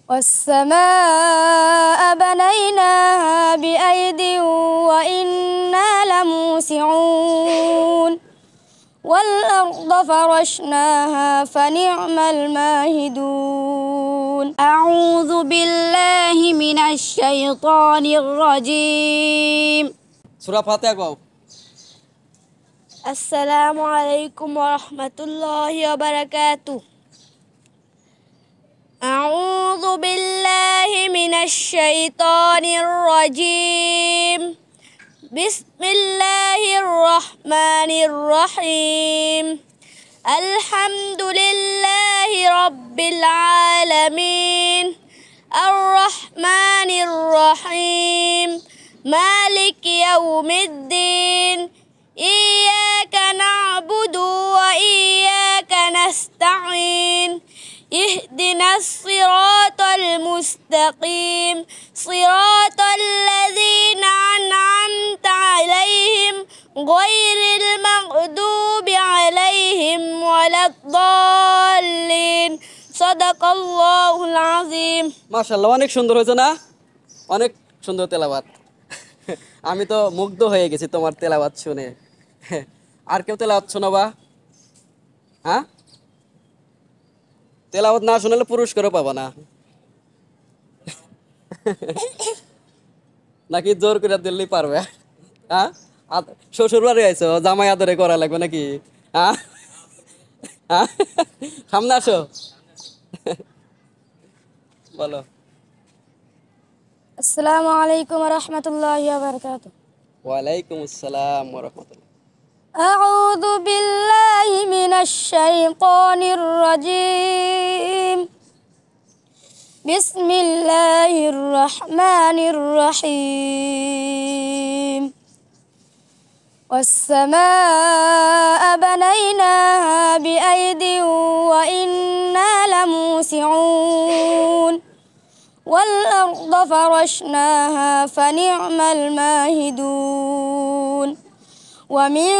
والسماء بنيناها بأيد وإنا لموسعون والأرض فرشناها فنعم الماهدون أعوذ بالله من الشيطان الرجيم সূরা ফাতিহা গাও। السلام عليكم ورحمة الله وبركاته أعوذ بالله من الشيطان الرجيم بسم الله الرحمن الرحيم الحمد لله رب العالمين الرحمن الرحيم مالك يوم الدين إياك نعبد وإياك نستعين اهدنا الصراط المستقيم صراط الذين أنعمت عليهم غير المغضوب عليهم ولا الضالين صدق الله العظيم মাশাআল্লাহ, অনেক সুন্দর হয়েছে না? অনেক সুন্দর তেলাওয়াত। আমি তো মুগ্ধ হয়ে গেছি তোমার তেলাওয়াত শুনে। আর কেউ তেলাওয়াত শোনাবা? হ্যাঁ, তেলাওয়াত না শোনালে পুরস্কারও পাবা না। নাকি জোর করে দিলেই পারবে? হ্যাঁ, শ্বশুর বাড়ি আইছো, জামাই আদরে করা লাগবে নাকি? হ্যাঁ, সামনে আসো, বলো। السلام عليكم ورحمة الله وبركاته ওয়ালাইকুম আসসালাম ওয়া রাহমাতুল্লাহ। أعوذ بالله من الشيطان الرجيم بسم الله الرحمن الرحيم والسماء بنيناها بأيد وإنا لموسعون والأرض فرشناها فنعم الماهدون ومن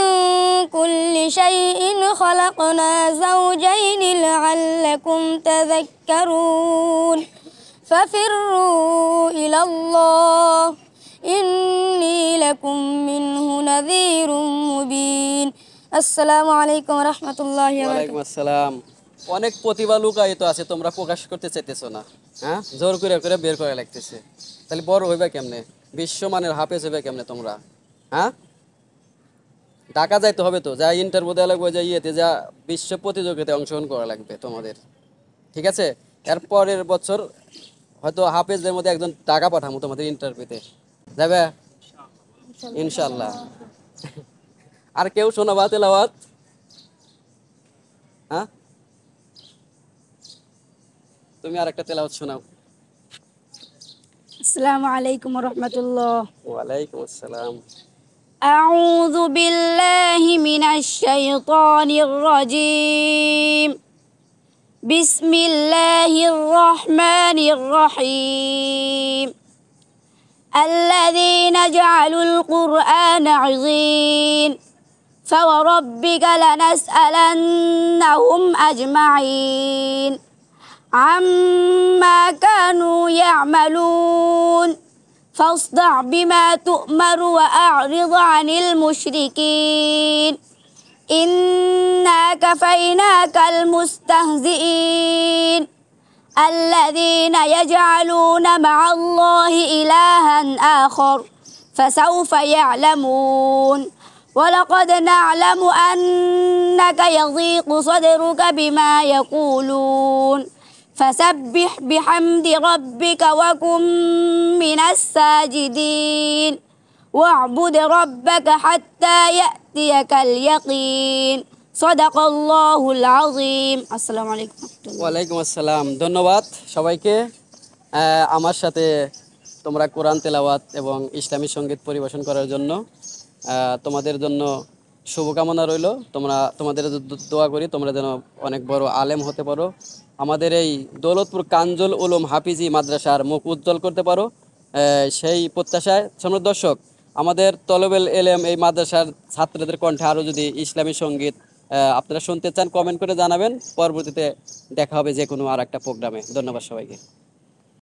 كل شيء خلقنا زوجين لعلكم تذكرون ففروا إلى الله إني لكم منه نذير مبين السلام عليكم ورحمة الله ওয়ালাইকুম وبركاته আসসালাম। অনেক প্রতিভা লুকায়িত আছে, তোমরা প্রকাশ করতে চাইতেছো না। হ্যাঁ, জোর করে করে বের করে লাগতেছে। তাহলে বড় হইবে কেমনে? বিশ্বমানের হাফেজ হইবে কেমনে তোমরা? হ্যাঁ, ঢাকা যাইতে হবে তো, যা ইন্টারভিউ দেওয়া লাগবে, যা ইয়েতে যা বিশ্ব প্রতিযোগিতায় অংশগ্রহণ করা লাগবে তোমাদের। ঠিক আছে, এর পরের বছর হয়তো হাফেজদের মধ্যে একজন টাকা পাঠাবো তোমাদের ইন্টারভিউতে, যাবে ইনশাল্লাহ। আর কেউ শোনাবা তেলাওয়াত? হ্যাঁ, তুমি আর একটা তেলাওয়াত শোনাও। السلام عليكم ورحمة الله ওয়ালাইকুম আসসালাম। أعوذ بالله من الشيطان الرجيم بسم الله الرحمن الرحيم الذين جعلوا القرآن عضين فوربك لنسألنهم أجمعين عما كانوا يعملون فاصدع بما تؤمر وأعرض عن المشركين إنا كفيناك المستهزئين الذين يجعلون مع الله إلها آخر فسوف يعلمون ولقد نعلم أنك يضيق صدرك بما يقولون فسبح بحمد ربك وكن من الساجدين واعبد ربك حتى يأتيك اليقين صدق الله العظيم السلام عليكم ওয়ালাইকুম আসসালাম। ধন্যবাদ সবাইকে। আমার সাথে তোমরা কোরআন তেলাওয়াত এবং ইসলামী সঙ্গীত পরিবেশন করার জন্য তোমাদের জন্য শুভকামনা রইল। তোমাদের দোয়া করি তোমরা যেন অনেক বড় আলেম হতে পারো, আমাদের এই দৌলতপুর কানজুল উলুম হাফিজি মাদ্রাসার মুখ উজ্জ্বল করতে পারো, সেই প্রত্যাশায়। সম্মানিত দর্শক, আমাদের তলবেল এলেম এই মাদ্রাসার ছাত্রদের কণ্ঠে আরও যদি ইসলামী সঙ্গীত আপনারা শুনতে চান, কমেন্ট করে জানাবেন। পরবর্তীতে দেখা হবে যে কোনো আর একটা প্রোগ্রামে। ধন্যবাদ সবাইকে।